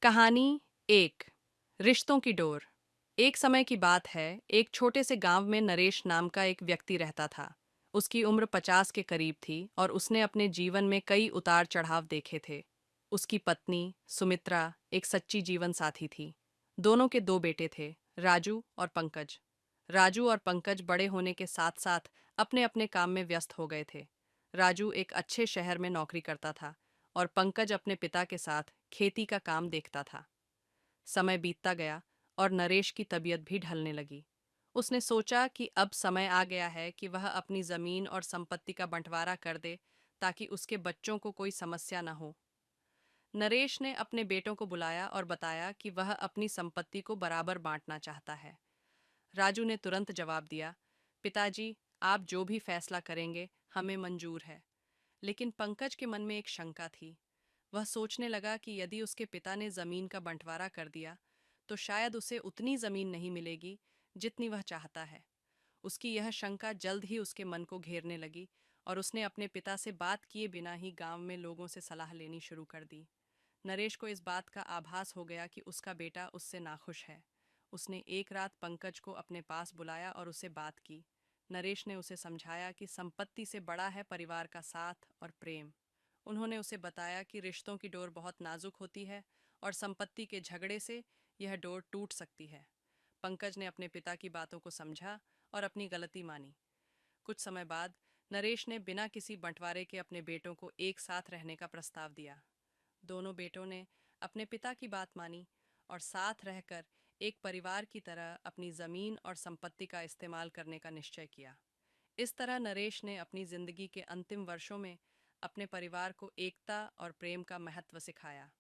कहानी एक। रिश्तों की डोर। एक समय की बात है, एक छोटे से गांव में नरेश नाम का एक व्यक्ति रहता था। उसकी उम्र 50 के करीब थी और उसने अपने जीवन में कई उतार चढ़ाव देखे थे। उसकी पत्नी सुमित्रा एक सच्ची जीवन साथी थी। दोनों के दो बेटे थे, राजू और पंकज। राजू और पंकज बड़े होने के साथ साथ अपने अपने काम में व्यस्त हो गए थे। राजू एक अच्छे शहर में नौकरी करता था और पंकज अपने पिता के साथ खेती का काम देखता था। समय बीतता गया और नरेश की तबीयत भी ढलने लगी। उसने सोचा कि अब समय आ गया है कि वह अपनी जमीन और संपत्ति का बंटवारा कर दे, ताकि उसके बच्चों को कोई समस्या न हो। नरेश ने अपने बेटों को बुलाया और बताया कि वह अपनी संपत्ति को बराबर बांटना चाहता है। राजू ने तुरंत जवाब दिया, पिताजी, आप जो भी फैसला करेंगे हमें मंजूर है। लेकिन पंकज के मन में एक शंका थी। वह सोचने लगा कि यदि उसके पिता ने जमीन का बंटवारा कर दिया तो शायद उसे उतनी जमीन नहीं मिलेगी जितनी वह चाहता है। उसकी यह शंका जल्द ही उसके मन को घेरने लगी और उसने अपने पिता से बात किए बिना ही गांव में लोगों से सलाह लेनी शुरू कर दी। नरेश को इस बात का आभास हो गया कि उसका बेटा उससे नाखुश है। उसने एक रात पंकज को अपने पास बुलाया और उसे बात की। नरेश ने उसे समझाया कि संपत्ति से बड़ा है परिवार का साथ और प्रेम। उन्होंने उसे बताया कि रिश्तों की डोर बहुत नाजुक होती है और संपत्ति के झगड़े से यह डोर टूट सकती है। पंकज ने अपने पिता की बातों को समझा और अपनी गलती मानी। कुछ समय बाद नरेश ने बिना किसी बंटवारे के अपने बेटों को एक साथ रहने का प्रस्ताव दिया। दोनों बेटों ने अपने पिता की बात मानी और साथ रहकर एक परिवार की तरह अपनी जमीन और संपत्ति का इस्तेमाल करने का निश्चय किया। इस तरह नरेश ने अपनी जिंदगी के अंतिम वर्षों में अपने परिवार को एकता और प्रेम का महत्व सिखाया।